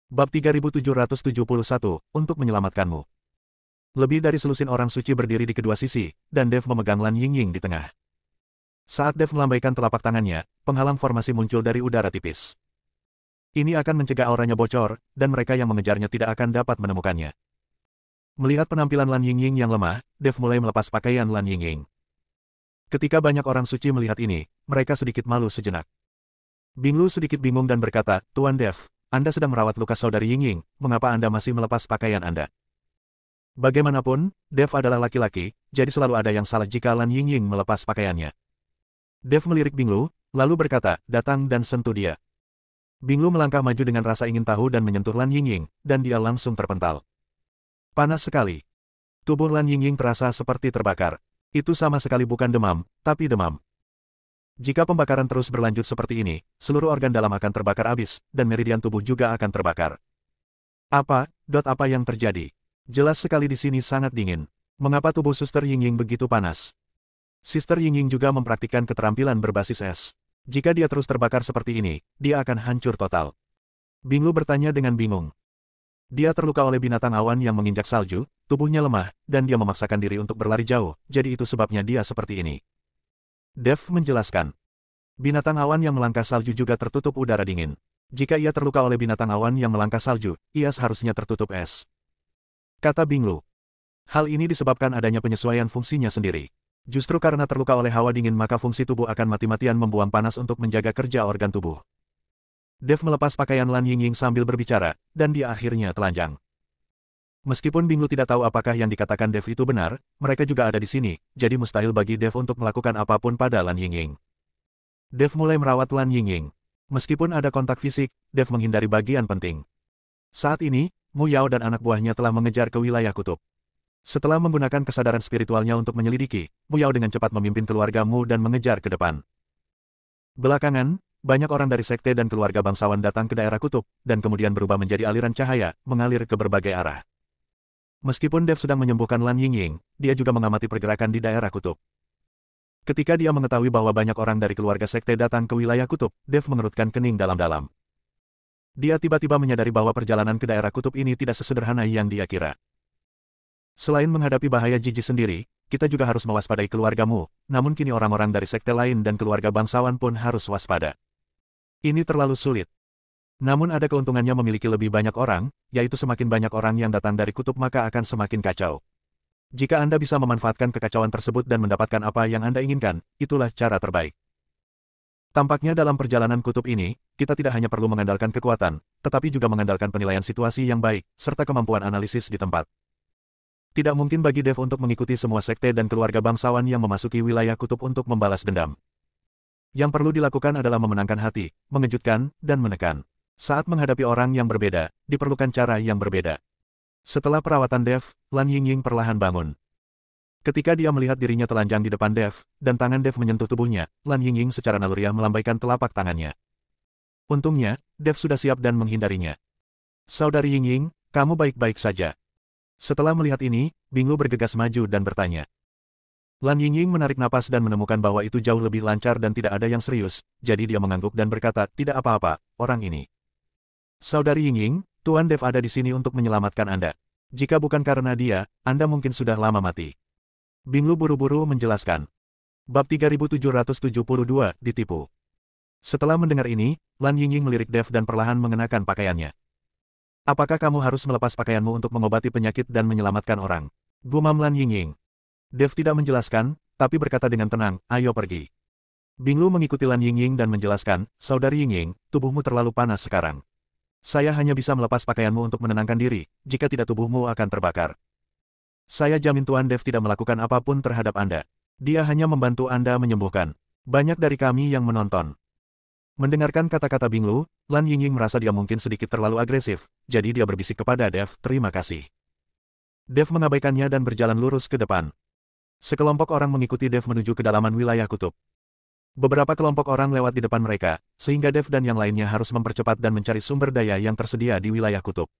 Bab 3771, untuk menyelamatkanmu. Lebih dari selusin orang suci berdiri di kedua sisi, dan Dev memegang Lan Yingying di tengah. Saat Dev melambaikan telapak tangannya, penghalang formasi muncul dari udara tipis. Ini akan mencegah auranya bocor, dan mereka yang mengejarnya tidak akan dapat menemukannya. Melihat penampilan Lan Yingying yang lemah, Dev mulai melepas pakaian Lan Yingying. Ketika banyak orang suci melihat ini, mereka sedikit malu sejenak. Bing Lu sedikit bingung dan berkata, "Tuan Dev, Anda sedang merawat luka saudari Yingying, mengapa Anda masih melepas pakaian Anda?" Bagaimanapun, Dev adalah laki-laki, jadi selalu ada yang salah jika Lan Yingying melepas pakaiannya. Dev melirik Bing Lu, lalu berkata, "Datang dan sentuh dia." Bing Lu melangkah maju dengan rasa ingin tahu dan menyentuh Lan Yingying, dan dia langsung terpental. Panas sekali. Tubuh Lan Yingying terasa seperti terbakar. Itu sama sekali bukan demam, tapi demam. Jika pembakaran terus berlanjut seperti ini, seluruh organ dalam akan terbakar habis, dan meridian tubuh juga akan terbakar. Apa yang terjadi? Jelas sekali di sini sangat dingin. Mengapa tubuh Suster Yingying begitu panas? Sister Yingying juga mempraktikkan keterampilan berbasis es. Jika dia terus terbakar seperti ini, dia akan hancur total. Bing Lu bertanya dengan bingung. Dia terluka oleh binatang awan yang menginjak salju, tubuhnya lemah, dan dia memaksakan diri untuk berlari jauh, jadi itu sebabnya dia seperti ini. Dev menjelaskan. Binatang awan yang melangkah salju juga tertutup udara dingin. Jika ia terluka oleh binatang awan yang melangkah salju, ia seharusnya tertutup es. Kata Bing Lu. Hal ini disebabkan adanya penyesuaian fungsinya sendiri. Justru karena terluka oleh hawa dingin maka fungsi tubuh akan mati-matian membuang panas untuk menjaga kerja organ tubuh. Dev melepas pakaian Lan Yingying sambil berbicara, dan dia akhirnya telanjang. Meskipun Bing Lu tidak tahu apakah yang dikatakan Dev itu benar, mereka juga ada di sini, jadi mustahil bagi Dev untuk melakukan apapun pada Lan Yingying. Dev mulai merawat Lan Yingying. Meskipun ada kontak fisik, Dev menghindari bagian penting. Saat ini, Mu Yao dan anak buahnya telah mengejar ke wilayah kutub. Setelah menggunakan kesadaran spiritualnya untuk menyelidiki, Mu Yao dengan cepat memimpin keluarga Mu dan mengejar ke depan. Belakangan, banyak orang dari sekte dan keluarga bangsawan datang ke daerah kutub, dan kemudian berubah menjadi aliran cahaya, mengalir ke berbagai arah. Meskipun Dev sedang menyembuhkan Lan Yingying, dia juga mengamati pergerakan di daerah kutub. Ketika dia mengetahui bahwa banyak orang dari keluarga sekte datang ke wilayah kutub, Dev mengerutkan kening dalam-dalam. Dia tiba-tiba menyadari bahwa perjalanan ke daerah kutub ini tidak sesederhana yang dia kira. Selain menghadapi bahaya jijik sendiri, kita juga harus mewaspadai keluargamu, namun kini orang-orang dari sekte lain dan keluarga bangsawan pun harus waspada. Ini terlalu sulit. Namun ada keuntungannya memiliki lebih banyak orang, yaitu semakin banyak orang yang datang dari kutub maka akan semakin kacau. Jika Anda bisa memanfaatkan kekacauan tersebut dan mendapatkan apa yang Anda inginkan, itulah cara terbaik. Tampaknya dalam perjalanan kutub ini, kita tidak hanya perlu mengandalkan kekuatan, tetapi juga mengandalkan penilaian situasi yang baik, serta kemampuan analisis di tempat. Tidak mungkin bagi Dev untuk mengikuti semua sekte dan keluarga bangsawan yang memasuki wilayah kutub untuk membalas dendam. Yang perlu dilakukan adalah memenangkan hati, mengejutkan, dan menekan. Saat menghadapi orang yang berbeda, diperlukan cara yang berbeda. Setelah perawatan Dev, Lan Yingying perlahan bangun. Ketika dia melihat dirinya telanjang di depan Dev, dan tangan Dev menyentuh tubuhnya, Lan Yingying secara naluriah melambaikan telapak tangannya. Untungnya, Dev sudah siap dan menghindarinya. "Saudari Yingying, kamu baik-baik saja?" Setelah melihat ini, Bing Lu bergegas maju dan bertanya. Lan Yingying menarik napas dan menemukan bahwa itu jauh lebih lancar dan tidak ada yang serius, jadi dia mengangguk dan berkata, "Tidak apa-apa, orang ini." "Saudari Yingying, Tuan Dev ada di sini untuk menyelamatkan Anda. Jika bukan karena dia, Anda mungkin sudah lama mati." Bing Lu buru-buru menjelaskan. Bab 3772, ditipu. Setelah mendengar ini, Lan Yingying melirik Dev dan perlahan mengenakan pakaiannya. "Apakah kamu harus melepas pakaianmu untuk mengobati penyakit dan menyelamatkan orang?" gumam Lan Yingying. Dev tidak menjelaskan, tapi berkata dengan tenang, "Ayo pergi." Bing Lu mengikuti Lan Yingying dan menjelaskan, "Saudari Yingying, tubuhmu terlalu panas sekarang. Saya hanya bisa melepas pakaianmu untuk menenangkan diri, jika tidak tubuhmu akan terbakar. Saya jamin Tuan Dev tidak melakukan apapun terhadap Anda. Dia hanya membantu Anda menyembuhkan. Banyak dari kami yang menonton." Mendengarkan kata-kata Bing Lu, Lan Yingying merasa dia mungkin sedikit terlalu agresif, jadi dia berbisik kepada Dev, "Terima kasih." Dev mengabaikannya dan berjalan lurus ke depan. Sekelompok orang mengikuti Dev menuju kedalaman wilayah kutub. Beberapa kelompok orang lewat di depan mereka, sehingga Dev dan yang lainnya harus mempercepat dan mencari sumber daya yang tersedia di wilayah kutub.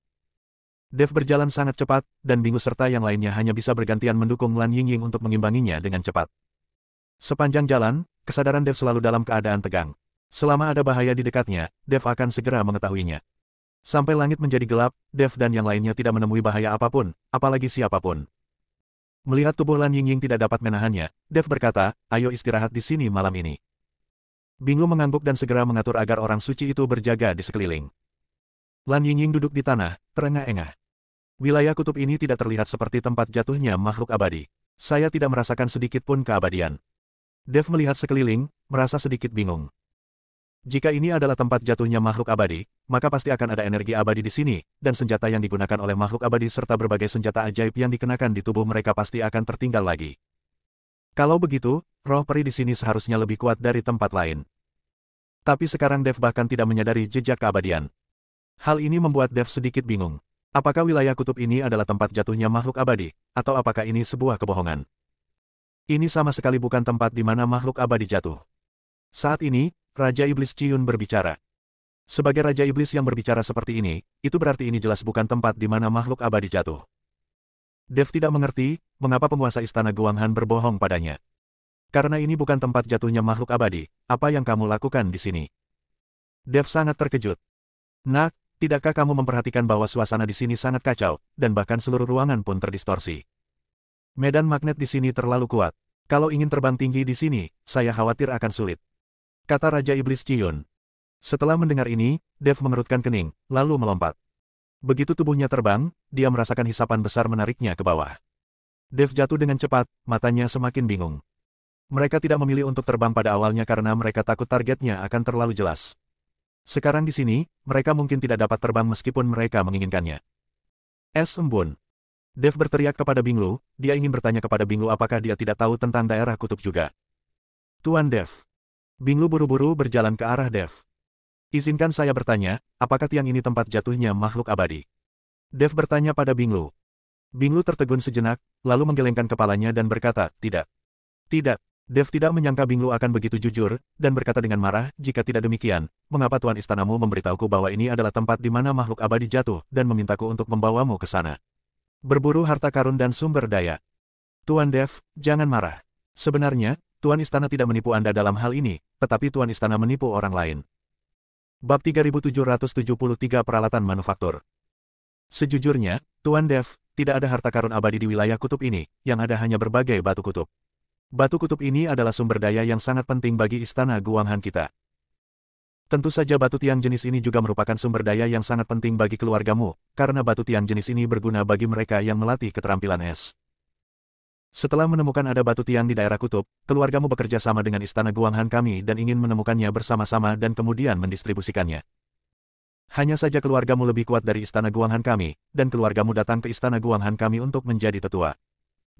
Dev berjalan sangat cepat, dan Bing Lu serta yang lainnya hanya bisa bergantian mendukung Lan Yingying untuk mengimbanginya dengan cepat. Sepanjang jalan, kesadaran Dev selalu dalam keadaan tegang. Selama ada bahaya di dekatnya, Dev akan segera mengetahuinya. Sampai langit menjadi gelap, Dev dan yang lainnya tidak menemui bahaya apapun, apalagi siapapun. Melihat tubuh Lan Yingying tidak dapat menahannya, Dev berkata, ayo istirahat di sini malam ini. Binglu mengangguk dan segera mengatur agar orang suci itu berjaga di sekeliling. Lan Yingying duduk di tanah, terengah-engah. Wilayah kutub ini tidak terlihat seperti tempat jatuhnya makhluk abadi. Saya tidak merasakan sedikit pun keabadian. Dev melihat sekeliling, merasa sedikit bingung. Jika ini adalah tempat jatuhnya makhluk abadi, maka pasti akan ada energi abadi di sini, dan senjata yang digunakan oleh makhluk abadi serta berbagai senjata ajaib yang dikenakan di tubuh mereka pasti akan tertinggal lagi. Kalau begitu, roh peri di sini seharusnya lebih kuat dari tempat lain. Tapi sekarang Dev bahkan tidak menyadari jejak keabadian. Hal ini membuat Dev sedikit bingung. Apakah wilayah kutub ini adalah tempat jatuhnya makhluk abadi, atau apakah ini sebuah kebohongan? Ini sama sekali bukan tempat di mana makhluk abadi jatuh. Saat ini, Raja Iblis Ciyun berbicara. Sebagai Raja Iblis yang berbicara seperti ini, itu berarti ini jelas bukan tempat di mana makhluk abadi jatuh. Dev tidak mengerti, mengapa penguasa istana Guanghan berbohong padanya. Karena ini bukan tempat jatuhnya makhluk abadi, apa yang kamu lakukan di sini? Dev sangat terkejut. Nak, tidakkah kamu memperhatikan bahwa suasana di sini sangat kacau, dan bahkan seluruh ruangan pun terdistorsi? Medan magnet di sini terlalu kuat. Kalau ingin terbang tinggi di sini, saya khawatir akan sulit. Kata Raja Iblis Ciyun. Setelah mendengar ini, Dev mengerutkan kening, lalu melompat. Begitu tubuhnya terbang, dia merasakan hisapan besar menariknya ke bawah. Dev jatuh dengan cepat, matanya semakin bingung. Mereka tidak memilih untuk terbang pada awalnya karena mereka takut targetnya akan terlalu jelas. Sekarang di sini, mereka mungkin tidak dapat terbang meskipun mereka menginginkannya. Es embun. Dev berteriak kepada Binglu, dia ingin bertanya kepada Binglu apakah dia tidak tahu tentang daerah kutub juga. Tuan Dev. Binglu buru-buru berjalan ke arah Dev. Izinkan saya bertanya, apakah tiang ini tempat jatuhnya makhluk abadi? Dev bertanya pada Binglu. Binglu tertegun sejenak, lalu menggelengkan kepalanya dan berkata, tidak. Tidak. Dev tidak menyangka Binglu akan begitu jujur, dan berkata dengan marah, jika tidak demikian, mengapa tuan istanamu memberitahuku bahwa ini adalah tempat di mana makhluk abadi jatuh, dan memintaku untuk membawamu ke sana? Berburu harta karun dan sumber daya. Tuan Dev, jangan marah. Sebenarnya, Tuan Istana tidak menipu Anda dalam hal ini, tetapi Tuan Istana menipu orang lain. Bab 3773 Peralatan Manufaktur. Sejujurnya, Tuan Dev, tidak ada harta karun abadi di wilayah kutub ini, yang ada hanya berbagai batu kutub. Batu kutub ini adalah sumber daya yang sangat penting bagi Istana Guanghan kita. Tentu saja batu tiang jenis ini juga merupakan sumber daya yang sangat penting bagi keluargamu, karena batu tiang jenis ini berguna bagi mereka yang melatih keterampilan es. Setelah menemukan ada batu tiang di daerah kutub, keluargamu bekerja sama dengan Istana Guanghan kami dan ingin menemukannya bersama-sama dan kemudian mendistribusikannya. Hanya saja keluargamu lebih kuat dari Istana Guanghan kami, dan keluargamu datang ke Istana Guanghan kami untuk menjadi tetua.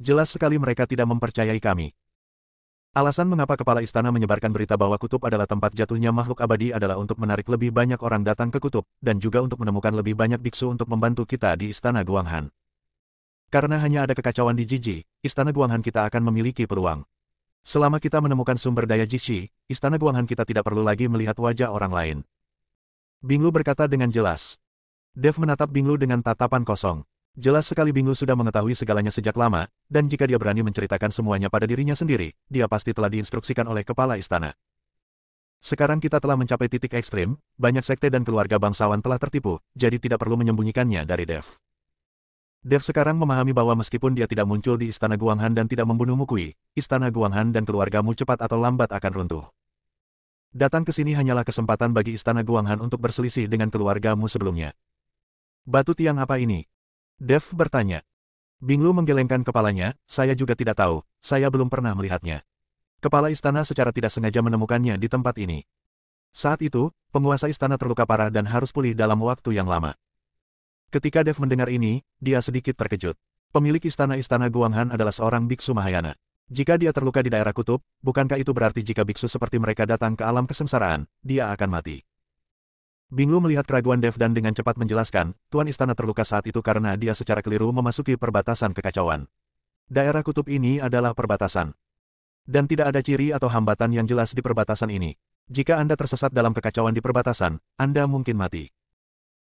Jelas sekali mereka tidak mempercayai kami. Alasan mengapa kepala istana menyebarkan berita bahwa kutub adalah tempat jatuhnya makhluk abadi adalah untuk menarik lebih banyak orang datang ke kutub, dan juga untuk menemukan lebih banyak biksu untuk membantu kita di Istana Guanghan. Karena hanya ada kekacauan di Jiji, Istana Guanghan kita akan memiliki peluang. Selama kita menemukan sumber daya Jiji, Istana Guanghan kita tidak perlu lagi melihat wajah orang lain. Binglu berkata dengan jelas. Dev menatap Binglu dengan tatapan kosong. Jelas sekali Binglu sudah mengetahui segalanya sejak lama, dan jika dia berani menceritakan semuanya pada dirinya sendiri, dia pasti telah diinstruksikan oleh kepala istana. Sekarang kita telah mencapai titik ekstrim, banyak sekte dan keluarga bangsawan telah tertipu, jadi tidak perlu menyembunyikannya dari Dev. Dev sekarang memahami bahwa meskipun dia tidak muncul di Istana Guanghan dan tidak membunuh Mukui, Istana Guanghan dan keluargamu cepat atau lambat akan runtuh. Datang ke sini hanyalah kesempatan bagi Istana Guanghan untuk berselisih dengan keluargamu sebelumnya. Batu tiang apa ini? Dev bertanya. Binglu menggelengkan kepalanya, saya juga tidak tahu, saya belum pernah melihatnya. Kepala istana secara tidak sengaja menemukannya di tempat ini. Saat itu, penguasa istana terluka parah dan harus pulih dalam waktu yang lama. Ketika Dev mendengar ini, dia sedikit terkejut. Pemilik istana-istana Guanghan adalah seorang biksu Mahayana. Jika dia terluka di daerah kutub, bukankah itu berarti jika biksu seperti mereka datang ke alam kesengsaraan, dia akan mati? Binglu melihat keraguan Dev dan dengan cepat menjelaskan, Tuan Istana terluka saat itu karena dia secara keliru memasuki perbatasan kekacauan. Daerah kutub ini adalah perbatasan. Dan tidak ada ciri atau hambatan yang jelas di perbatasan ini. Jika Anda tersesat dalam kekacauan di perbatasan, Anda mungkin mati.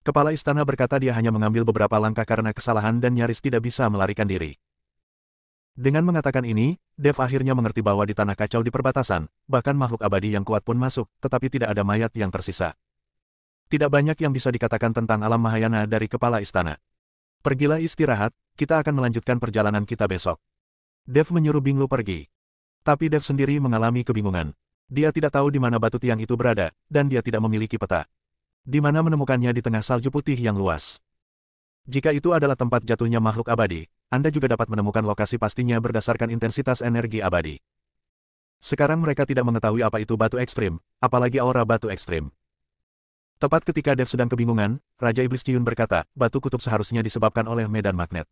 Kepala istana berkata dia hanya mengambil beberapa langkah karena kesalahan dan nyaris tidak bisa melarikan diri. Dengan mengatakan ini, Dev akhirnya mengerti bahwa di tanah kacau di perbatasan, bahkan makhluk abadi yang kuat pun masuk, tetapi tidak ada mayat yang tersisa. Tidak banyak yang bisa dikatakan tentang alam Mahayana dari kepala istana. Pergilah istirahat, kita akan melanjutkan perjalanan kita besok. Dev menyuruh Binglu pergi. Tapi Dev sendiri mengalami kebingungan. Dia tidak tahu di mana batu tiang itu berada, dan dia tidak memiliki peta. Di mana menemukannya di tengah salju putih yang luas. Jika itu adalah tempat jatuhnya makhluk abadi, Anda juga dapat menemukan lokasi pastinya berdasarkan intensitas energi abadi. Sekarang mereka tidak mengetahui apa itu batu ekstrim, apalagi aura batu ekstrim. Tepat ketika Dev sedang kebingungan, Raja Iblis Ciyun berkata, batu kutub seharusnya disebabkan oleh medan magnet.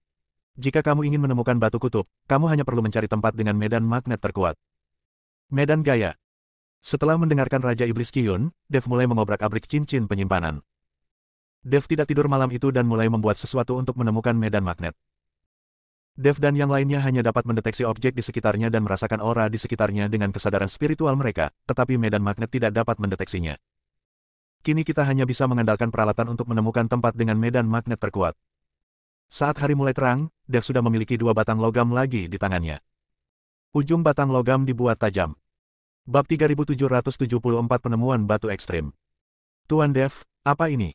Jika kamu ingin menemukan batu kutub, kamu hanya perlu mencari tempat dengan medan magnet terkuat. Medan gaya. Setelah mendengarkan Raja Iblis Ciyun, Dev mulai mengobrak-abrik cincin penyimpanan. Dev tidak tidur malam itu dan mulai membuat sesuatu untuk menemukan medan magnet. Dev dan yang lainnya hanya dapat mendeteksi objek di sekitarnya dan merasakan aura di sekitarnya dengan kesadaran spiritual mereka, tetapi medan magnet tidak dapat mendeteksinya. Kini kita hanya bisa mengandalkan peralatan untuk menemukan tempat dengan medan magnet terkuat. Saat hari mulai terang, Dev sudah memiliki 2 batang logam lagi di tangannya. Ujung batang logam dibuat tajam. Bab 3774 Penemuan Batu Ekstrim. Tuan Dev, apa ini?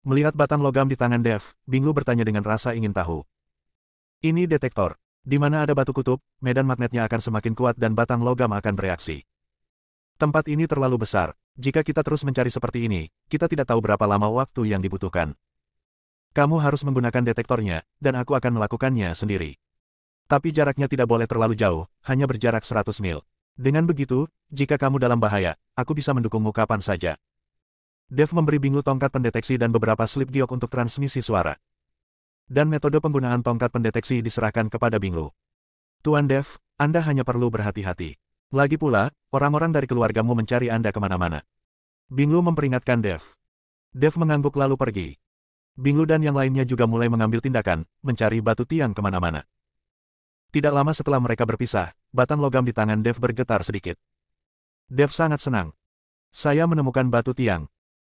Melihat batang logam di tangan Dev, Binglu bertanya dengan rasa ingin tahu. Ini detektor. Di mana ada batu kutub, medan magnetnya akan semakin kuat dan batang logam akan bereaksi. Tempat ini terlalu besar. Jika kita terus mencari seperti ini, kita tidak tahu berapa lama waktu yang dibutuhkan. Kamu harus menggunakan detektornya, dan aku akan melakukannya sendiri. Tapi jaraknya tidak boleh terlalu jauh, hanya berjarak 100 mil. Dengan begitu, jika kamu dalam bahaya, aku bisa mendukungmu kapan saja. Dev memberi Binglu tongkat pendeteksi dan beberapa slip giok untuk transmisi suara. Dan metode penggunaan tongkat pendeteksi diserahkan kepada Binglu. Tuan Dev, Anda hanya perlu berhati-hati. Lagi pula, orang-orang dari keluargamu mencari Anda kemana-mana. Binglu memperingatkan Dev. Dev mengangguk lalu pergi. Binglu dan yang lainnya juga mulai mengambil tindakan, mencari batu tiang kemana-mana. Tidak lama setelah mereka berpisah, batang logam di tangan Dev bergetar sedikit. Dev sangat senang. Saya menemukan batu tiang.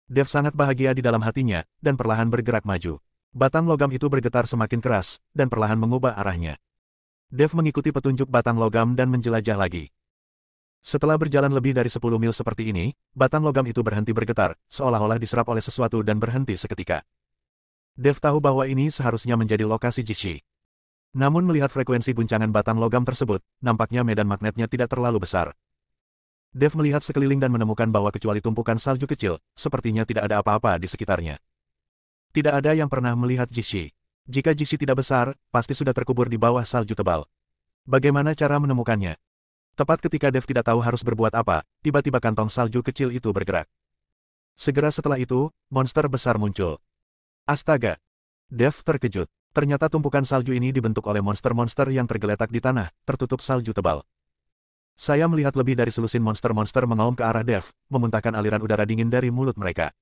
Dev sangat bahagia di dalam hatinya, dan perlahan bergerak maju. Batang logam itu bergetar semakin keras, dan perlahan mengubah arahnya. Dev mengikuti petunjuk batang logam dan menjelajah lagi. Setelah berjalan lebih dari 10 mil seperti ini, batang logam itu berhenti bergetar, seolah-olah diserap oleh sesuatu dan berhenti seketika. Dev tahu bahwa ini seharusnya menjadi lokasi Jishi. Namun melihat frekuensi guncangan batang logam tersebut, nampaknya medan magnetnya tidak terlalu besar. Dev melihat sekeliling dan menemukan bahwa kecuali tumpukan salju kecil, sepertinya tidak ada apa-apa di sekitarnya. Tidak ada yang pernah melihat Jishi. Jika Jishi tidak besar, pasti sudah terkubur di bawah salju tebal. Bagaimana cara menemukannya? Tepat ketika Dev tidak tahu harus berbuat apa, tiba-tiba kantong salju kecil itu bergerak. Segera setelah itu, monster besar muncul. Astaga! Dev terkejut. Ternyata tumpukan salju ini dibentuk oleh monster-monster yang tergeletak di tanah, tertutup salju tebal. Saya melihat lebih dari selusin monster-monster mengaum ke arah Dev, memuntahkan aliran udara dingin dari mulut mereka.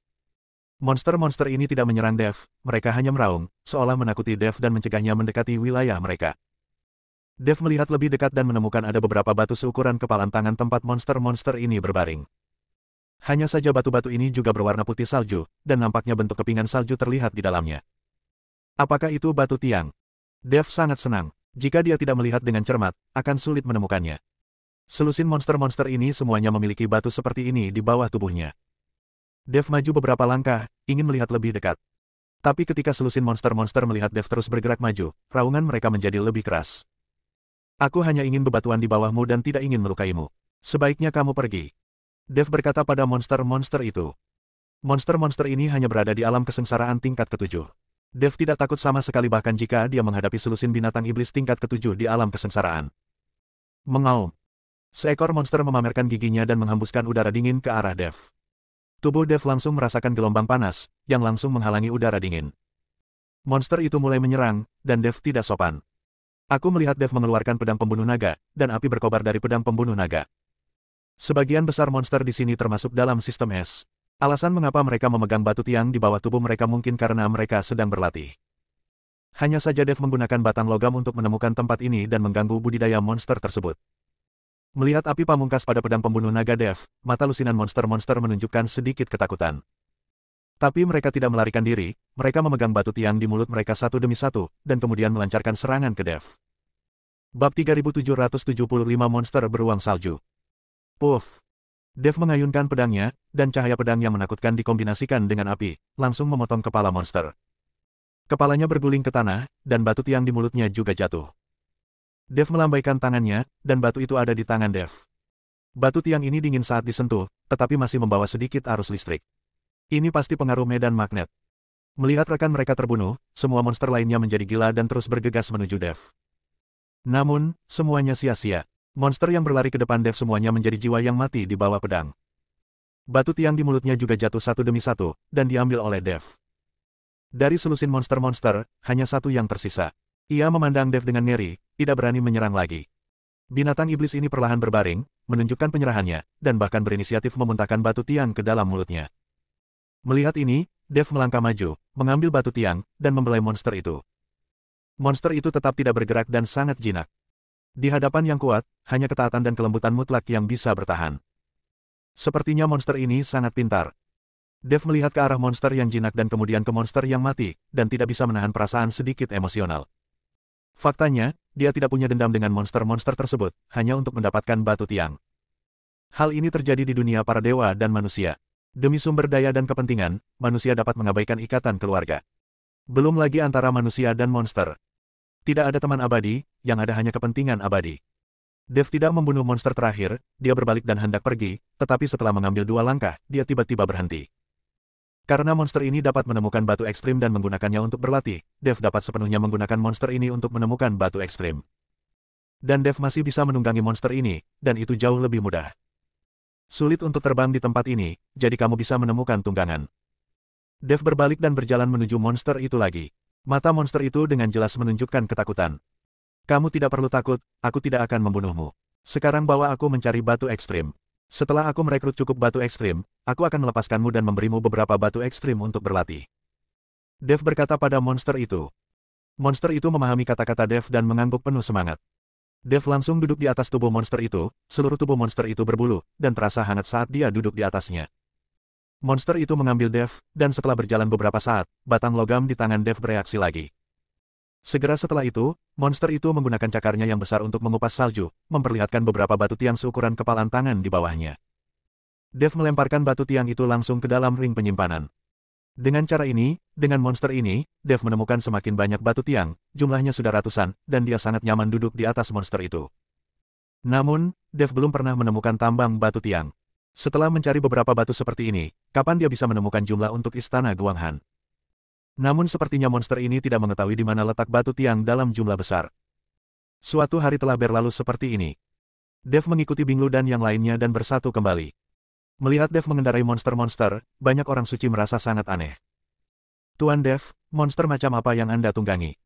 Monster-monster ini tidak menyerang Dev, mereka hanya meraung, seolah menakuti Dev dan mencegahnya mendekati wilayah mereka. Dev melihat lebih dekat dan menemukan ada beberapa batu seukuran kepalan tangan tempat monster-monster ini berbaring. Hanya saja batu-batu ini juga berwarna putih salju, dan nampaknya bentuk kepingan salju terlihat di dalamnya. Apakah itu batu tiang? Dev sangat senang. Jika dia tidak melihat dengan cermat, akan sulit menemukannya. Selusin monster-monster ini semuanya memiliki batu seperti ini di bawah tubuhnya. Dev maju beberapa langkah, ingin melihat lebih dekat. Tapi ketika selusin monster-monster melihat Dev terus bergerak maju, raungan mereka menjadi lebih keras. Aku hanya ingin bebatuan di bawahmu dan tidak ingin melukaimu. Sebaiknya kamu pergi. Dev berkata pada monster-monster itu. Monster-monster ini hanya berada di alam kesengsaraan tingkat ke-7. Dev tidak takut sama sekali bahkan jika dia menghadapi selusin binatang iblis tingkat ke-7 di alam kesengsaraan. Mengaum. Seekor monster memamerkan giginya dan menghembuskan udara dingin ke arah Dev. Tubuh Dev langsung merasakan gelombang panas, yang langsung menghalangi udara dingin. Monster itu mulai menyerang, dan Dev tidak sopan. Aku melihat Dev mengeluarkan pedang pembunuh naga, dan api berkobar dari pedang pembunuh naga. Sebagian besar monster di sini termasuk dalam sistem es. Alasan mengapa mereka memegang batu tiang di bawah tubuh mereka mungkin karena mereka sedang berlatih. Hanya saja Dev menggunakan batang logam untuk menemukan tempat ini dan mengganggu budidaya monster tersebut. Melihat api pamungkas pada pedang pembunuh naga Dev, mata lusinan monster-monster menunjukkan sedikit ketakutan. Tapi mereka tidak melarikan diri, mereka memegang batu tiang di mulut mereka satu demi satu, dan kemudian melancarkan serangan ke Dev. Bab 3775 Monster Beruang Salju. Puff! Dev mengayunkan pedangnya, dan cahaya pedang yang menakutkan dikombinasikan dengan api, langsung memotong kepala monster. Kepalanya berguling ke tanah, dan batu tiang di mulutnya juga jatuh. Dev melambaikan tangannya, dan batu itu ada di tangan Dev. Batu tiang ini dingin saat disentuh, tetapi masih membawa sedikit arus listrik. Ini pasti pengaruh medan magnet. Melihat rekan mereka terbunuh, semua monster lainnya menjadi gila dan terus bergegas menuju Dev. Namun, semuanya sia-sia. Monster yang berlari ke depan Dev semuanya menjadi jiwa yang mati di bawah pedang. Batu tiang di mulutnya juga jatuh satu demi satu, dan diambil oleh Dev. Dari selusin monster-monster, hanya satu yang tersisa. Ia memandang Dev dengan ngeri, tidak berani menyerang lagi. Binatang iblis ini perlahan berbaring, menunjukkan penyerahannya, dan bahkan berinisiatif memuntahkan batu tiang ke dalam mulutnya. Melihat ini, Dev melangkah maju, mengambil batu tiang, dan membelai monster itu. Monster itu tetap tidak bergerak dan sangat jinak. Di hadapan yang kuat, hanya ketaatan dan kelembutan mutlak yang bisa bertahan. Sepertinya monster ini sangat pintar. Dev melihat ke arah monster yang jinak dan kemudian ke monster yang mati, dan tidak bisa menahan perasaan sedikit emosional. Faktanya, dia tidak punya dendam dengan monster-monster tersebut, hanya untuk mendapatkan batu tiang. Hal ini terjadi di dunia para dewa dan manusia. Demi sumber daya dan kepentingan, manusia dapat mengabaikan ikatan keluarga. Belum lagi antara manusia dan monster. Tidak ada teman abadi, yang ada hanya kepentingan abadi. Dev tidak membunuh monster terakhir, dia berbalik dan hendak pergi, tetapi setelah mengambil 2 langkah, dia tiba-tiba berhenti. Karena monster ini dapat menemukan batu ekstrim dan menggunakannya untuk berlatih, Dev dapat sepenuhnya menggunakan monster ini untuk menemukan batu ekstrim. Dan Dev masih bisa menunggangi monster ini, dan itu jauh lebih mudah. Sulit untuk terbang di tempat ini, jadi kamu bisa menemukan tunggangan. Dev berbalik dan berjalan menuju monster itu lagi. Mata monster itu dengan jelas menunjukkan ketakutan. Kamu tidak perlu takut, aku tidak akan membunuhmu. Sekarang bawa aku mencari batu ekstrim. Setelah aku merekrut cukup batu ekstrim, aku akan melepaskanmu dan memberimu beberapa batu ekstrim untuk berlatih. Dev berkata pada monster itu. Monster itu memahami kata-kata Dev dan mengangguk penuh semangat. Dev langsung duduk di atas tubuh monster itu, seluruh tubuh monster itu berbulu, dan terasa hangat saat dia duduk di atasnya. Monster itu mengambil Dev, dan setelah berjalan beberapa saat, batang logam di tangan Dev bereaksi lagi. Segera setelah itu, monster itu menggunakan cakarnya yang besar untuk mengupas salju, memperlihatkan beberapa batu tiang seukuran kepalan tangan di bawahnya. Dev melemparkan batu tiang itu langsung ke dalam ring penyimpanan. Dengan cara ini, dengan monster ini, Dev menemukan semakin banyak batu tiang, jumlahnya sudah ratusan, dan dia sangat nyaman duduk di atas monster itu. Namun, Dev belum pernah menemukan tambang batu tiang. Setelah mencari beberapa batu seperti ini, kapan dia bisa menemukan jumlah untuk istana Guanghan? Namun sepertinya monster ini tidak mengetahui di mana letak batu tiang dalam jumlah besar. Suatu hari telah berlalu seperti ini. Dev mengikuti Binglu dan yang lainnya dan bersatu kembali. Melihat Dev mengendarai monster-monster, banyak orang suci merasa sangat aneh. Tuan Dev, monster macam apa yang Anda tunggangi?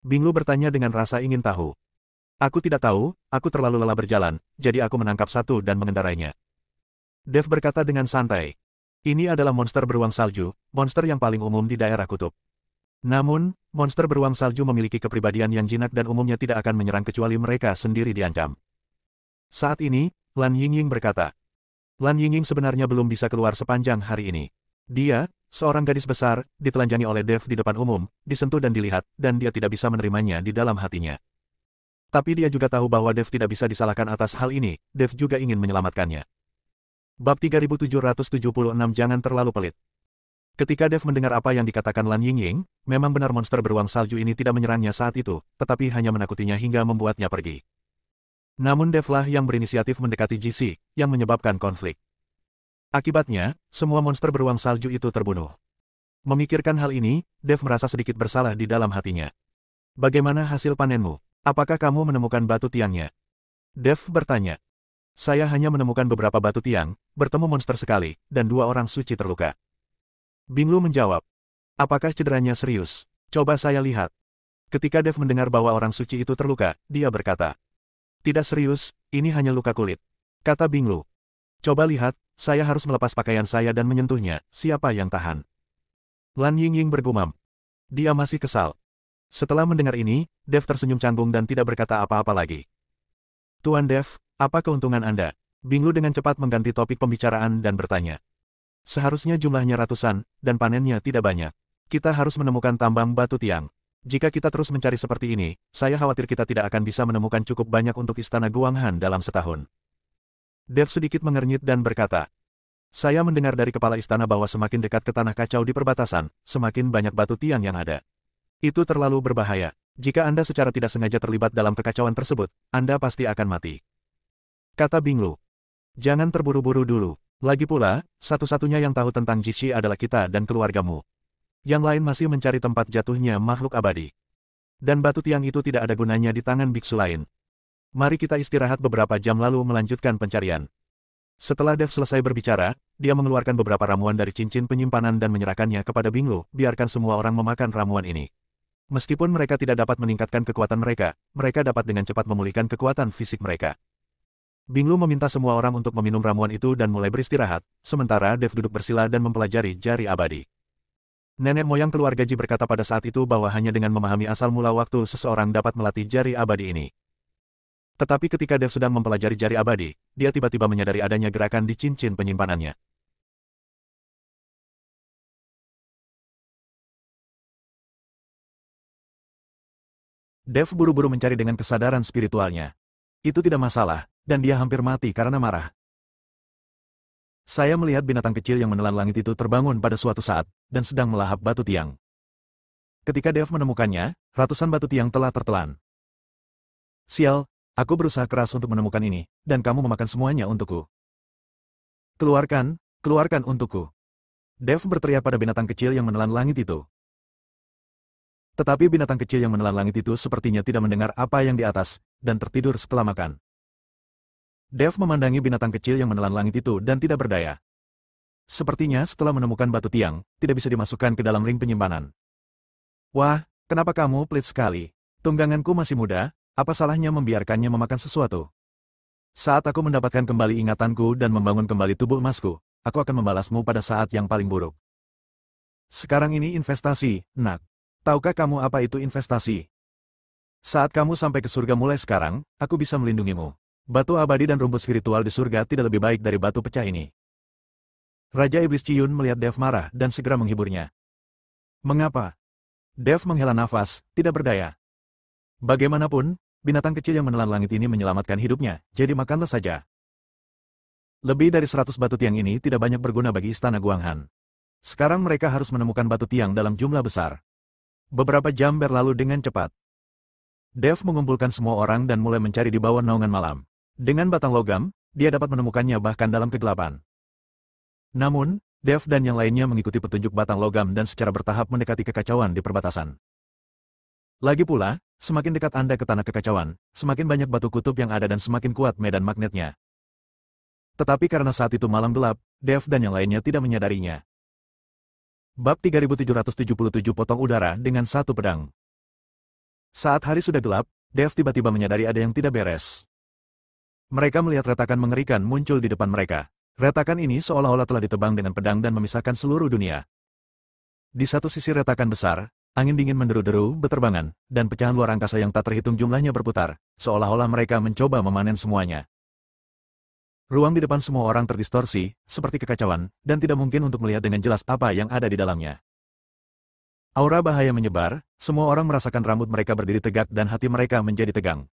Binglu bertanya dengan rasa ingin tahu. Aku tidak tahu, aku terlalu lelah berjalan, jadi aku menangkap satu dan mengendarainya. Dev berkata dengan santai. Ini adalah monster beruang salju, monster yang paling umum di daerah kutub. Namun, monster beruang salju memiliki kepribadian yang jinak dan umumnya tidak akan menyerang kecuali mereka sendiri diancam. Saat ini, Lan Yingying berkata. Lan Yingying sebenarnya belum bisa keluar sepanjang hari ini. Dia, seorang gadis besar, ditelanjangi oleh Dev di depan umum, disentuh dan dilihat, dan dia tidak bisa menerimanya di dalam hatinya. Tapi dia juga tahu bahwa Dev tidak bisa disalahkan atas hal ini, Dev juga ingin menyelamatkannya. Bab 3776 Jangan terlalu pelit. Ketika Dev mendengar apa yang dikatakan Lan Yingying, memang benar monster beruang salju ini tidak menyerangnya saat itu, tetapi hanya menakutinya hingga membuatnya pergi. Namun Dev lah yang berinisiatif mendekati JC, yang menyebabkan konflik. Akibatnya, semua monster beruang salju itu terbunuh. Memikirkan hal ini, Dev merasa sedikit bersalah di dalam hatinya. Bagaimana hasil panenmu? Apakah kamu menemukan batu tiangnya? Dev bertanya. Saya hanya menemukan beberapa batu tiang, bertemu monster sekali, dan 2 orang suci terluka. Binglu menjawab. Apakah cederanya serius? Coba saya lihat. Ketika Dev mendengar bahwa orang suci itu terluka, dia berkata. Tidak serius, ini hanya luka kulit. Kata Binglu. Coba lihat, saya harus melepas pakaian saya dan menyentuhnya, siapa yang tahan? Lan Yingying bergumam. Dia masih kesal. Setelah mendengar ini, Dev tersenyum canggung dan tidak berkata apa-apa lagi. Tuan Dev, apa keuntungan Anda? Binglu dengan cepat mengganti topik pembicaraan dan bertanya. Seharusnya jumlahnya ratusan, dan panennya tidak banyak. Kita harus menemukan tambang batu tiang. Jika kita terus mencari seperti ini, saya khawatir kita tidak akan bisa menemukan cukup banyak untuk istana Guanghan dalam setahun. Dev sedikit mengernyit dan berkata, saya mendengar dari kepala istana bahwa semakin dekat ke tanah kacau di perbatasan, semakin banyak batu tiang yang ada. Itu terlalu berbahaya. Jika Anda secara tidak sengaja terlibat dalam kekacauan tersebut, Anda pasti akan mati. Kata Binglu. Jangan terburu-buru dulu. Lagi pula, satu-satunya yang tahu tentang Jishi adalah kita dan keluargamu. Yang lain masih mencari tempat jatuhnya makhluk abadi. Dan batu tiang itu tidak ada gunanya di tangan biksu lain. Mari kita istirahat beberapa jam lalu melanjutkan pencarian. Setelah Dev selesai berbicara, dia mengeluarkan beberapa ramuan dari cincin penyimpanan dan menyerahkannya kepada Binglu, biarkan semua orang memakan ramuan ini. Meskipun mereka tidak dapat meningkatkan kekuatan mereka, mereka dapat dengan cepat memulihkan kekuatan fisik mereka. Binglu meminta semua orang untuk meminum ramuan itu dan mulai beristirahat, sementara Dev duduk bersila dan mempelajari jari abadi. Nenek moyang keluarga Ji berkata pada saat itu bahwa hanya dengan memahami asal mula waktu seseorang dapat melatih jari abadi ini. Tetapi ketika Dev sedang mempelajari jari abadi, dia tiba-tiba menyadari adanya gerakan di cincin penyimpanannya. Dev buru-buru mencari dengan kesadaran spiritualnya. Itu tidak masalah, dan dia hampir mati karena marah. Saya melihat binatang kecil yang menelan langit itu terbangun pada suatu saat, dan sedang melahap batu tiang. Ketika Dev menemukannya, ratusan batu tiang telah tertelan. Sial, aku berusaha keras untuk menemukan ini, dan kamu memakan semuanya untukku. Keluarkan, keluarkan untukku. Dev berteriak pada binatang kecil yang menelan langit itu. Tetapi binatang kecil yang menelan langit itu sepertinya tidak mendengar apa yang di atas, dan tertidur setelah makan. Dev memandangi binatang kecil yang menelan langit itu dan tidak berdaya. Sepertinya setelah menemukan batu tiang, tidak bisa dimasukkan ke dalam ring penyimpanan. Wah, kenapa kamu pelit sekali? Tungganganku masih muda, apa salahnya membiarkannya memakan sesuatu? Saat aku mendapatkan kembali ingatanku dan membangun kembali tubuh emasku, aku akan membalasmu pada saat yang paling buruk. Sekarang ini investasi, nak. Tahukah kamu apa itu investasi? Saat kamu sampai ke surga mulai sekarang, aku bisa melindungimu. Batu abadi dan rumput spiritual di surga tidak lebih baik dari batu pecah ini. Raja Iblis Ciyun melihat Dev marah dan segera menghiburnya. Mengapa? Dev menghela nafas, tidak berdaya. Bagaimanapun, binatang kecil yang menelan langit ini menyelamatkan hidupnya, jadi makanlah saja. Lebih dari 100 batu tiang ini tidak banyak berguna bagi istana Guanghan. Sekarang mereka harus menemukan batu tiang dalam jumlah besar. Beberapa jam berlalu dengan cepat. Dev mengumpulkan semua orang dan mulai mencari di bawah naungan malam. Dengan batang logam, dia dapat menemukannya bahkan dalam kegelapan. Namun, Dev dan yang lainnya mengikuti petunjuk batang logam dan secara bertahap mendekati kekacauan di perbatasan. Lagi pula, semakin dekat Anda ke tanah kekacauan, semakin banyak batu kutub yang ada dan semakin kuat medan magnetnya. Tetapi karena saat itu malam gelap, Dev dan yang lainnya tidak menyadarinya. Bab 3777 Potong udara dengan satu pedang. Saat hari sudah gelap, Dev tiba-tiba menyadari ada yang tidak beres. Mereka melihat retakan mengerikan muncul di depan mereka. Retakan ini seolah-olah telah ditebang dengan pedang dan memisahkan seluruh dunia. Di satu sisi retakan besar, angin dingin menderu-deru beterbangan, dan pecahan luar angkasa yang tak terhitung jumlahnya berputar, seolah-olah mereka mencoba memanen semuanya. Ruang di depan semua orang terdistorsi, seperti kekacauan, dan tidak mungkin untuk melihat dengan jelas apa yang ada di dalamnya. Aura bahaya menyebar, semua orang merasakan rambut mereka berdiri tegak dan hati mereka menjadi tegang.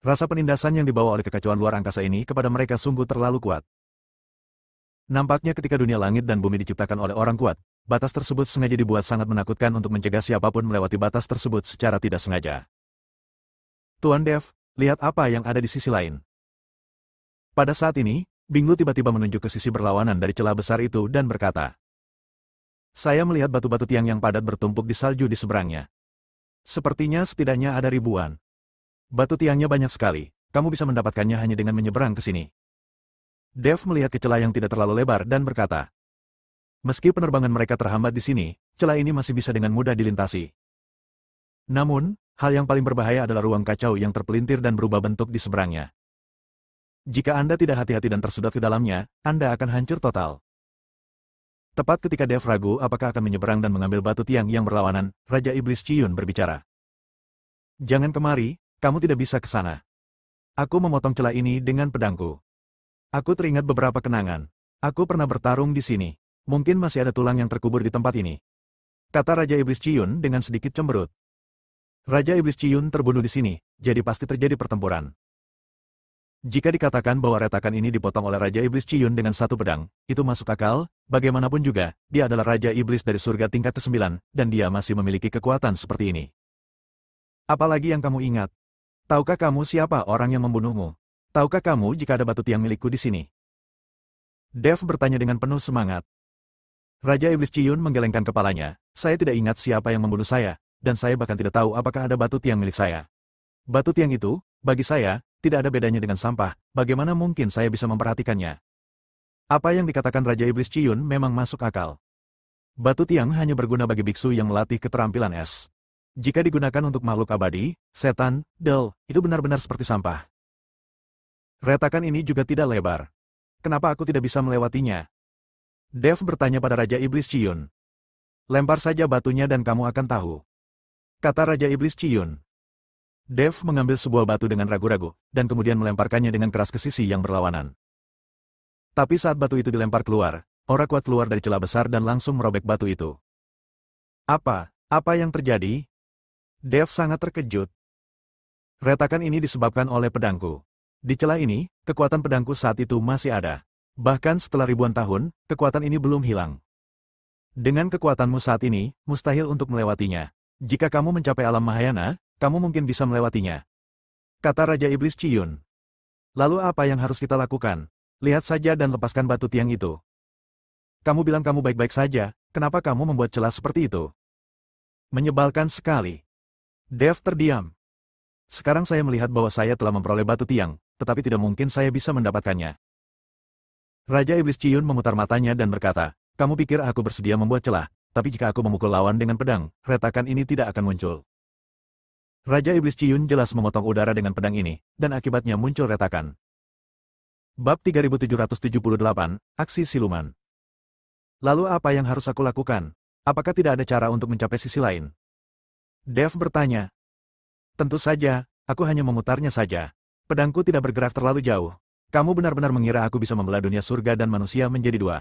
Rasa penindasan yang dibawa oleh kekacauan luar angkasa ini kepada mereka sungguh terlalu kuat. Nampaknya ketika dunia langit dan bumi diciptakan oleh orang kuat, batas tersebut sengaja dibuat sangat menakutkan untuk mencegah siapapun melewati batas tersebut secara tidak sengaja. Tuan Dev, lihat apa yang ada di sisi lain. Pada saat ini, Binglu tiba-tiba menunjuk ke sisi berlawanan dari celah besar itu dan berkata, saya melihat batu-batu tiang yang padat bertumpuk di salju di seberangnya. Sepertinya setidaknya ada ribuan. Batu tiangnya banyak sekali, kamu bisa mendapatkannya hanya dengan menyeberang ke sini. Dev melihat ke celah yang tidak terlalu lebar dan berkata, meski penerbangan mereka terhambat di sini, celah ini masih bisa dengan mudah dilintasi. Namun, hal yang paling berbahaya adalah ruang kacau yang terpelintir dan berubah bentuk di seberangnya. Jika Anda tidak hati-hati dan tersedot ke dalamnya, Anda akan hancur total. Tepat ketika Dev ragu apakah akan menyeberang dan mengambil batu tiang yang berlawanan, Raja Iblis Ciyun berbicara. Jangan kemari, kamu tidak bisa ke sana. Aku memotong celah ini dengan pedangku. Aku teringat beberapa kenangan. Aku pernah bertarung di sini. Mungkin masih ada tulang yang terkubur di tempat ini, kata Raja Iblis Ciyun dengan sedikit cemberut. Raja Iblis Ciyun terbunuh di sini, jadi pasti terjadi pertempuran. Jika dikatakan bahwa retakan ini dipotong oleh Raja Iblis Ciyun dengan satu pedang, itu masuk akal, bagaimanapun juga, dia adalah Raja Iblis dari surga tingkat ke-9, dan dia masih memiliki kekuatan seperti ini. Apalagi yang kamu ingat? Tahukah kamu siapa orang yang membunuhmu? Tahukah kamu jika ada batu tiang milikku di sini? Dev bertanya dengan penuh semangat. Raja Iblis Ciyun menggelengkan kepalanya, saya tidak ingat siapa yang membunuh saya, dan saya bahkan tidak tahu apakah ada batu tiang milik saya. Batu tiang itu, bagi saya, tidak ada bedanya dengan sampah, bagaimana mungkin saya bisa memperhatikannya? Apa yang dikatakan Raja Iblis Ciyun memang masuk akal. Batu tiang hanya berguna bagi biksu yang melatih keterampilan es. Jika digunakan untuk makhluk abadi, setan, del, itu benar-benar seperti sampah. Retakan ini juga tidak lebar. Kenapa aku tidak bisa melewatinya? Dev bertanya pada Raja Iblis Ciyun. Lempar saja batunya dan kamu akan tahu, kata Raja Iblis Ciyun. Dev mengambil sebuah batu dengan ragu-ragu, dan kemudian melemparkannya dengan keras ke sisi yang berlawanan. Tapi saat batu itu dilempar keluar, aura kuat keluar dari celah besar dan langsung merobek batu itu. Apa yang terjadi? Dev sangat terkejut. Retakan ini disebabkan oleh pedangku. Di celah ini, kekuatan pedangku saat itu masih ada. Bahkan setelah ribuan tahun, kekuatan ini belum hilang. Dengan kekuatanmu saat ini, mustahil untuk melewatinya. Jika kamu mencapai alam Mahayana, kamu mungkin bisa melewatinya, kata Raja Iblis Ciyun. Lalu apa yang harus kita lakukan? Lihat saja dan lepaskan batu tiang itu. Kamu bilang kamu baik-baik saja, kenapa kamu membuat celah seperti itu? Menyebalkan sekali. Dev terdiam. Sekarang saya melihat bahwa saya telah memperoleh batu tiang, tetapi tidak mungkin saya bisa mendapatkannya. Raja Iblis Ciyun memutar matanya dan berkata, kamu pikir aku bersedia membuat celah, tapi jika aku memukul lawan dengan pedang, retakan ini tidak akan muncul. Raja Iblis Ciyun jelas memotong udara dengan pedang ini, dan akibatnya muncul retakan. Bab 3778, Aksi Siluman. Lalu apa yang harus aku lakukan? Apakah tidak ada cara untuk mencapai sisi lain? Dev bertanya. Tentu saja, aku hanya memutarnya saja. Pedangku tidak bergerak terlalu jauh. Kamu benar-benar mengira aku bisa membelah dunia surga dan manusia menjadi dua,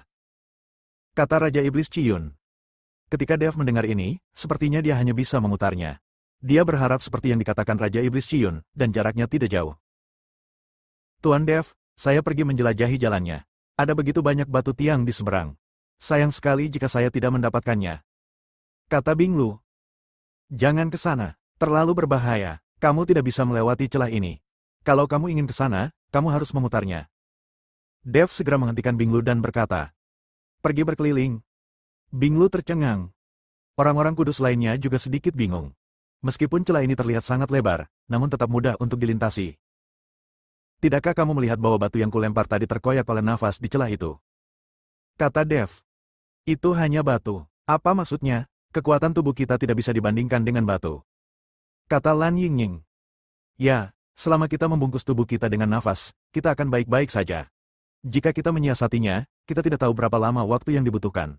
kata Raja Iblis Ciyun. Ketika Dev mendengar ini, sepertinya dia hanya bisa memutarnya. Dia berharap seperti yang dikatakan Raja Iblis Ciyun, dan jaraknya tidak jauh. Tuan Dev, saya pergi menjelajahi jalannya. Ada begitu banyak batu tiang di seberang. Sayang sekali jika saya tidak mendapatkannya, kata Bing Lu. Jangan ke sana, terlalu berbahaya. Kamu tidak bisa melewati celah ini. Kalau kamu ingin ke sana, kamu harus memutarnya. Dev segera menghentikan Bing Lu dan berkata, pergi berkeliling. Bing Lu tercengang. Orang-orang kudus lainnya juga sedikit bingung. Meskipun celah ini terlihat sangat lebar, namun tetap mudah untuk dilintasi. Tidakkah kamu melihat bahwa batu yang kulempar tadi terkoyak oleh nafas di celah itu? Kata Dev. Itu hanya batu. Apa maksudnya? Kekuatan tubuh kita tidak bisa dibandingkan dengan batu, kata Lan Yingying. Ya, selama kita membungkus tubuh kita dengan nafas, kita akan baik-baik saja. Jika kita menyiasatinya, kita tidak tahu berapa lama waktu yang dibutuhkan.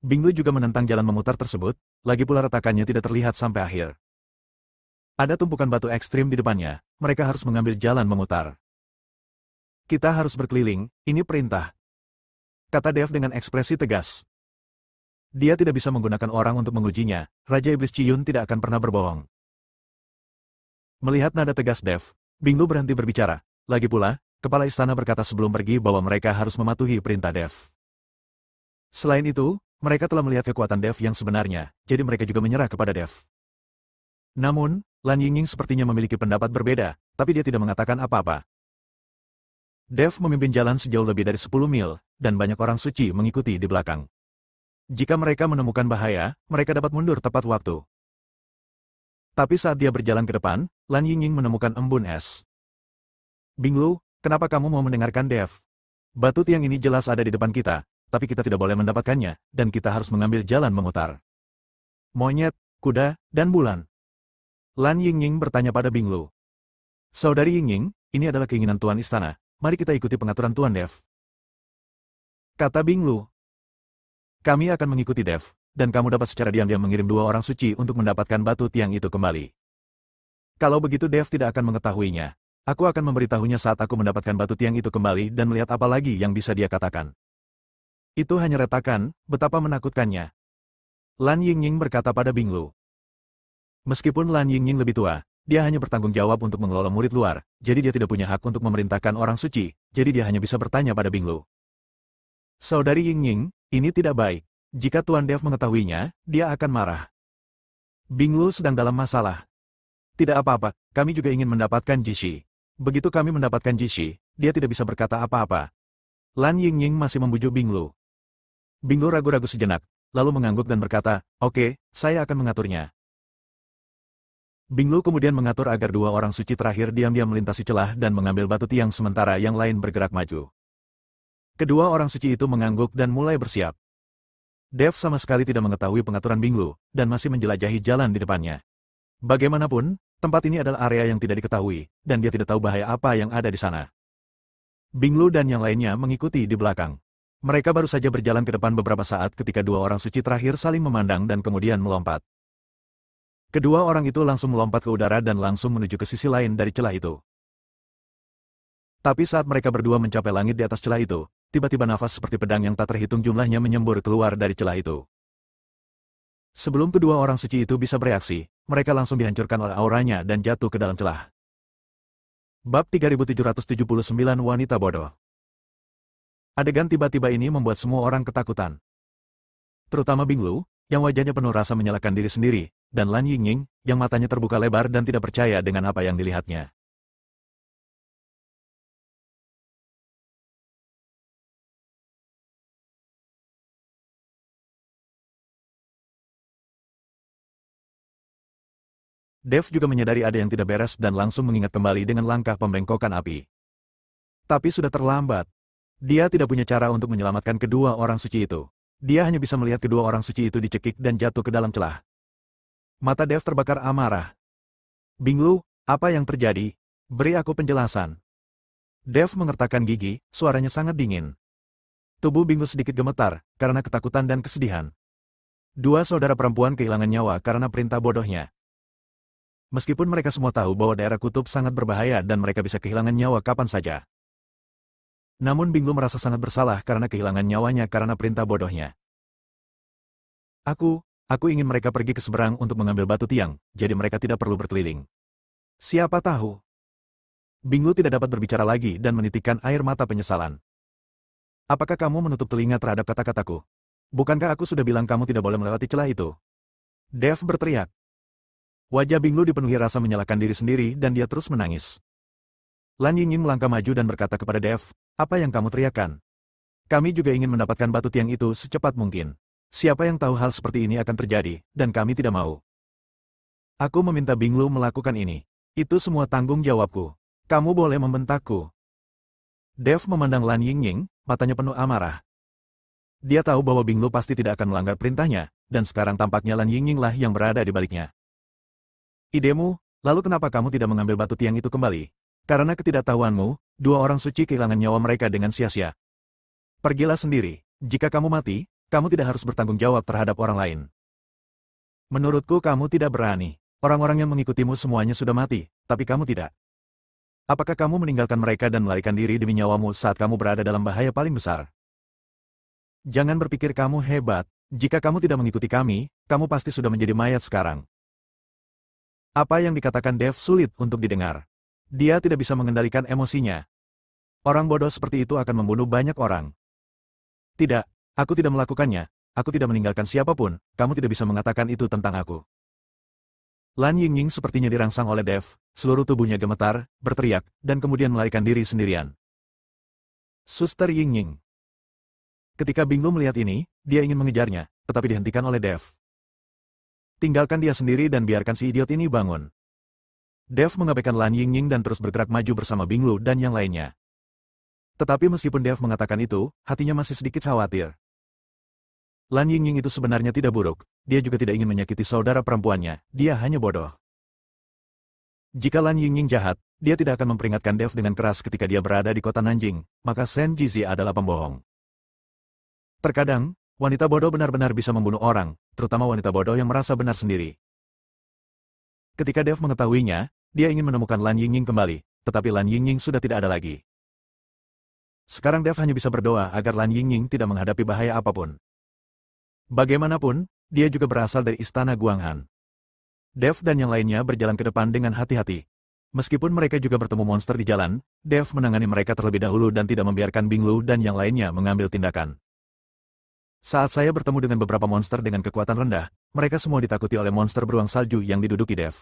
Bing Lu juga menentang jalan memutar tersebut, lagi pula retakannya tidak terlihat sampai akhir. Ada tumpukan batu ekstrim di depannya, mereka harus mengambil jalan memutar. Kita harus berkeliling, ini perintah, kata Dev dengan ekspresi tegas. Dia tidak bisa menggunakan orang untuk mengujinya, Raja Iblis Ciyun tidak akan pernah berbohong. Melihat nada tegas Dev, Bing Lu berhenti berbicara. Lagi pula, kepala istana berkata sebelum pergi bahwa mereka harus mematuhi perintah Dev. Selain itu, mereka telah melihat kekuatan Dev yang sebenarnya, jadi mereka juga menyerah kepada Dev. Namun, Lan Yingying sepertinya memiliki pendapat berbeda, tapi dia tidak mengatakan apa-apa. Dev memimpin jalan sejauh lebih dari 10 mil, dan banyak orang suci mengikuti di belakang. Jika mereka menemukan bahaya, mereka dapat mundur tepat waktu. Tapi saat dia berjalan ke depan, Lan Yingying menemukan embun es. Bing Lu, kenapa kamu mau mendengarkan Dev? Batu tiang ini jelas ada di depan kita, tapi kita tidak boleh mendapatkannya, dan kita harus mengambil jalan memutar. Monyet, kuda, dan bulan. Lan Yingying bertanya pada Bing Lu. Saudari Yingying, ini adalah keinginan Tuan Istana, mari kita ikuti pengaturan Tuan Dev, kata Bing Lu. Kami akan mengikuti Dev, dan kamu dapat secara diam-diam mengirim 2 orang suci untuk mendapatkan batu tiang itu kembali. Kalau begitu Dev tidak akan mengetahuinya. Aku akan memberitahunya saat aku mendapatkan batu tiang itu kembali dan melihat apa lagi yang bisa dia katakan. Itu hanya retakan, betapa menakutkannya. Lan Yingying berkata pada Binglu. Meskipun Lan Yingying lebih tua, dia hanya bertanggung jawab untuk mengelola murid luar, jadi dia tidak punya hak untuk memerintahkan orang suci, jadi dia hanya bisa bertanya pada Binglu. Saudari Yingying, ini tidak baik. Jika Tuan Dev mengetahuinya, dia akan marah. Binglu sedang dalam masalah. Tidak apa-apa, kami juga ingin mendapatkan Jishi. Begitu kami mendapatkan Jishi, dia tidak bisa berkata apa-apa. Lan Yingying masih membujuk Binglu. Binglu ragu-ragu sejenak, lalu mengangguk dan berkata, "Oke, saya akan mengaturnya." Binglu kemudian mengatur agar dua orang suci terakhir diam-diam melintasi celah dan mengambil batu tiang sementara yang lain bergerak maju. Kedua orang suci itu mengangguk dan mulai bersiap. Dev sama sekali tidak mengetahui pengaturan Binglu, dan masih menjelajahi jalan di depannya. Bagaimanapun, tempat ini adalah area yang tidak diketahui, dan dia tidak tahu bahaya apa yang ada di sana. Binglu dan yang lainnya mengikuti di belakang. Mereka baru saja berjalan ke depan beberapa saat ketika dua orang suci terakhir saling memandang dan kemudian melompat. Kedua orang itu langsung melompat ke udara dan langsung menuju ke sisi lain dari celah itu. Tapi saat mereka berdua mencapai langit di atas celah itu, tiba-tiba nafas seperti pedang yang tak terhitung jumlahnya menyembur keluar dari celah itu. Sebelum kedua orang suci itu bisa bereaksi, mereka langsung dihancurkan oleh auranya dan jatuh ke dalam celah. Bab 3779 Wanita Bodoh. Adegan tiba-tiba ini membuat semua orang ketakutan. Terutama Binglu, yang wajahnya penuh rasa menyalahkan diri sendiri, dan Lan Yingying, yang matanya terbuka lebar dan tidak percaya dengan apa yang dilihatnya. Dev juga menyadari ada yang tidak beres dan langsung mengingat kembali dengan langkah pembengkokan api. Tapi sudah terlambat. Dia tidak punya cara untuk menyelamatkan kedua orang suci itu. Dia hanya bisa melihat kedua orang suci itu dicekik dan jatuh ke dalam celah. Mata Dev terbakar amarah. Binglu, apa yang terjadi? Beri aku penjelasan. Dev mengertakkan gigi, suaranya sangat dingin. Tubuh Binglu sedikit gemetar, karena ketakutan dan kesedihan. Dua saudara perempuan kehilangan nyawa karena perintah bodohnya. Meskipun mereka semua tahu bahwa daerah kutub sangat berbahaya dan mereka bisa kehilangan nyawa kapan saja. Namun Binglu merasa sangat bersalah karena kehilangan nyawanya karena perintah bodohnya. Aku ingin mereka pergi ke seberang untuk mengambil batu tiang, jadi mereka tidak perlu berkeliling. Siapa tahu? Binglu tidak dapat berbicara lagi dan menitikkan air mata penyesalan. Apakah kamu menutup telinga terhadap kata-kataku? Bukankah aku sudah bilang kamu tidak boleh melewati celah itu? Dev berteriak. Wajah Binglu dipenuhi rasa menyalahkan diri sendiri dan dia terus menangis. Lan Yingying melangkah maju dan berkata kepada Dev, "Apa yang kamu teriakkan? Kami juga ingin mendapatkan batu tiang itu secepat mungkin. Siapa yang tahu hal seperti ini akan terjadi, dan kami tidak mau. Aku meminta Binglu melakukan ini. Itu semua tanggung jawabku. Kamu boleh membentakku." Dev memandang Lan Yingying, matanya penuh amarah. Dia tahu bahwa Binglu pasti tidak akan melanggar perintahnya, dan sekarang tampaknya Lan Yingying lah yang berada di baliknya. "Idemu, lalu kenapa kamu tidak mengambil batu tiang itu kembali? Karena ketidaktahuanmu, dua orang suci kehilangan nyawa mereka dengan sia-sia. Pergilah sendiri. Jika kamu mati, kamu tidak harus bertanggung jawab terhadap orang lain. Menurutku kamu tidak berani. Orang-orang yang mengikutimu semuanya sudah mati, tapi kamu tidak. Apakah kamu meninggalkan mereka dan melarikan diri demi nyawamu saat kamu berada dalam bahaya paling besar? Jangan berpikir kamu hebat. Jika kamu tidak mengikuti kami, kamu pasti sudah menjadi mayat sekarang." Apa yang dikatakan Dev sulit untuk didengar. Dia tidak bisa mengendalikan emosinya. Orang bodoh seperti itu akan membunuh banyak orang. "Tidak, aku tidak melakukannya. Aku tidak meninggalkan siapapun. Kamu tidak bisa mengatakan itu tentang aku." Lan Yingying sepertinya dirangsang oleh Dev, seluruh tubuhnya gemetar, berteriak, dan kemudian melarikan diri sendirian. Suster Yingying. Ketika Binglu melihat ini, dia ingin mengejarnya, tetapi dihentikan oleh Dev. "Tinggalkan dia sendiri dan biarkan si idiot ini bangun." Dev mengabaikan Lan Yingying dan terus bergerak maju bersama Binglu dan yang lainnya. Tetapi meskipun Dev mengatakan itu, hatinya masih sedikit khawatir. Lan Yingying itu sebenarnya tidak buruk, dia juga tidak ingin menyakiti saudara perempuannya, dia hanya bodoh. Jika Lan Yingying jahat, dia tidak akan memperingatkan Dev dengan keras ketika dia berada di kota Nanjing, maka Shen Jizi adalah pembohong. Terkadang, wanita bodoh benar-benar bisa membunuh orang, terutama wanita bodoh yang merasa benar sendiri. Ketika Dev mengetahuinya, dia ingin menemukan Lan Yingying kembali, tetapi Lan Yingying sudah tidak ada lagi. Sekarang Dev hanya bisa berdoa agar Lan Yingying tidak menghadapi bahaya apapun. Bagaimanapun, dia juga berasal dari istana Guanghan. Dev dan yang lainnya berjalan ke depan dengan hati-hati. Meskipun mereka juga bertemu monster di jalan, Dev menangani mereka terlebih dahulu dan tidak membiarkan Bing Lu dan yang lainnya mengambil tindakan. Saat saya bertemu dengan beberapa monster dengan kekuatan rendah, mereka semua ditakuti oleh monster beruang salju yang diduduki Dev.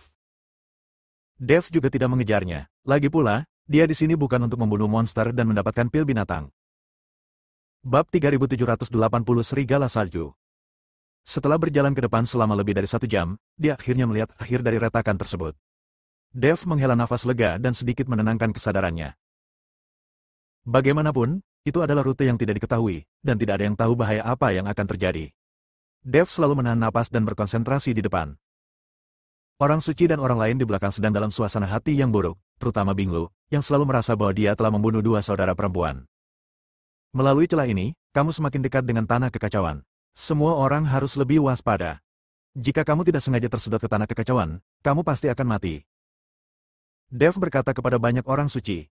Dev juga tidak mengejarnya. Lagi pula, dia di sini bukan untuk membunuh monster dan mendapatkan pil binatang. Bab 3780 Serigala Salju. Setelah berjalan ke depan selama lebih dari 1 jam, dia akhirnya melihat akhir dari retakan tersebut. Dev menghela nafas lega dan sedikit menenangkan kesadarannya. Bagaimanapun, itu adalah rute yang tidak diketahui, dan tidak ada yang tahu bahaya apa yang akan terjadi. Dev selalu menahan napas dan berkonsentrasi di depan. Orang suci dan orang lain di belakang sedang dalam suasana hati yang buruk, terutama Bing Lu, yang selalu merasa bahwa dia telah membunuh 2 saudara perempuan. Melalui celah ini, kamu semakin dekat dengan tanah kekacauan. Semua orang harus lebih waspada. Jika kamu tidak sengaja tersedot ke tanah kekacauan, kamu pasti akan mati. Dev berkata kepada banyak orang suci.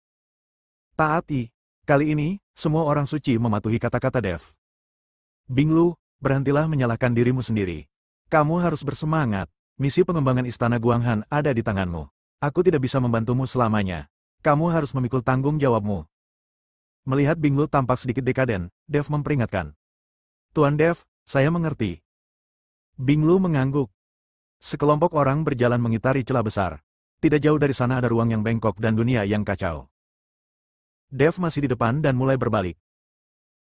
Taati. Kali ini, semua orang suci mematuhi kata-kata Dev. Bing Lu, berhentilah menyalahkan dirimu sendiri. Kamu harus bersemangat. Misi pengembangan istana Guanghan ada di tanganmu. Aku tidak bisa membantumu selamanya. Kamu harus memikul tanggung jawabmu. Melihat Bing Lu tampak sedikit dekaden, Dev memperingatkan. Tuan Dev, saya mengerti. Bing Lu mengangguk. Sekelompok orang berjalan mengitari celah besar. Tidak jauh dari sana ada ruang yang bengkok dan dunia yang kacau. Dev masih di depan dan mulai berbalik.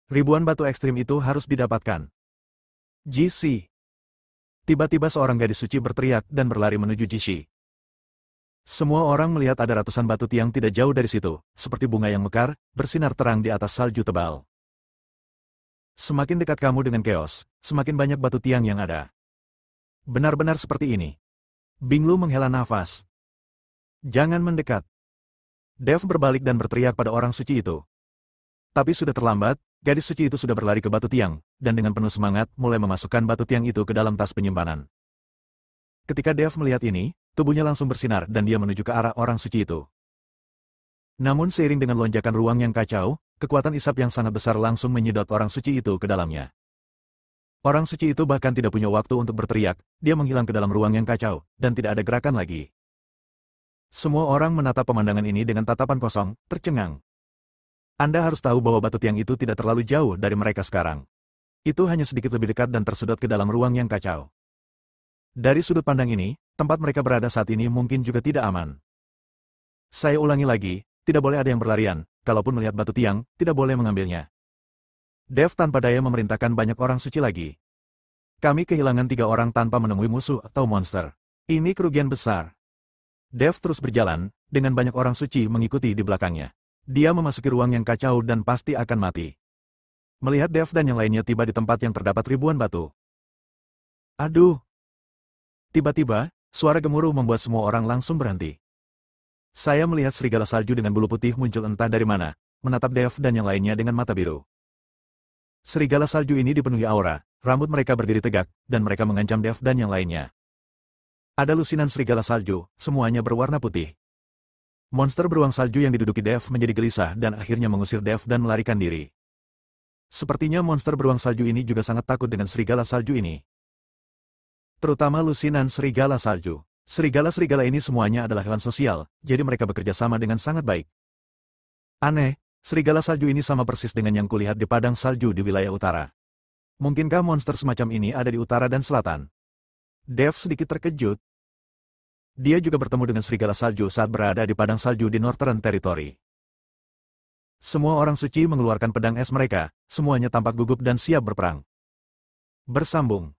Ribuan batu ekstrim itu harus didapatkan. GC. Tiba-tiba seorang gadis suci berteriak dan berlari menuju GC. Semua orang melihat ada ratusan batu tiang tidak jauh dari situ, seperti bunga yang mekar, bersinar terang di atas salju tebal. Semakin dekat kamu dengan chaos, semakin banyak batu tiang yang ada. Benar-benar seperti ini. Bing Lu menghela nafas. Jangan mendekat. Dev berbalik dan berteriak pada orang suci itu. Tapi sudah terlambat, gadis suci itu sudah berlari ke batu tiang, dan dengan penuh semangat mulai memasukkan batu tiang itu ke dalam tas penyimpanan. Ketika Dev melihat ini, tubuhnya langsung bersinar dan dia menuju ke arah orang suci itu. Namun seiring dengan lonjakan ruang yang kacau, kekuatan isap yang sangat besar langsung menyedot orang suci itu ke dalamnya. Orang suci itu bahkan tidak punya waktu untuk berteriak, dia menghilang ke dalam ruang yang kacau, dan tidak ada gerakan lagi. Semua orang menatap pemandangan ini dengan tatapan kosong, tercengang. Anda harus tahu bahwa batu tiang itu tidak terlalu jauh dari mereka sekarang. Itu hanya sedikit lebih dekat dan tersedot ke dalam ruang yang kacau. Dari sudut pandang ini, tempat mereka berada saat ini mungkin juga tidak aman. Saya ulangi lagi, tidak boleh ada yang berlarian, kalaupun melihat batu tiang, tidak boleh mengambilnya. Dev tanpa daya memerintahkan banyak orang suci lagi. Kami kehilangan 3 orang tanpa menemui musuh atau monster. Ini kerugian besar. Dev terus berjalan, dengan banyak orang suci mengikuti di belakangnya. Dia memasuki ruang yang kacau dan pasti akan mati. Melihat Dev dan yang lainnya tiba di tempat yang terdapat ribuan batu. Aduh! Tiba-tiba, suara gemuruh membuat semua orang langsung berhenti. Saya melihat serigala salju dengan bulu putih muncul entah dari mana, menatap Dev dan yang lainnya dengan mata biru. Serigala salju ini dipenuhi aura, rambut mereka berdiri tegak, dan mereka mengancam Dev dan yang lainnya. Ada lusinan serigala salju, semuanya berwarna putih. Monster beruang salju yang diduduki Dev menjadi gelisah dan akhirnya mengusir Dev dan melarikan diri. Sepertinya monster beruang salju ini juga sangat takut dengan serigala salju ini. Terutama lusinan serigala salju. Serigala-serigala ini semuanya adalah hewan sosial, jadi mereka bekerja sama dengan sangat baik. Aneh, serigala salju ini sama persis dengan yang kulihat di padang salju di wilayah utara. Mungkinkah monster semacam ini ada di utara dan selatan? Dev sedikit terkejut. Dia juga bertemu dengan serigala salju saat berada di padang salju di Northern Territory. Semua orang suci mengeluarkan pedang es mereka, semuanya tampak gugup dan siap berperang. Bersambung.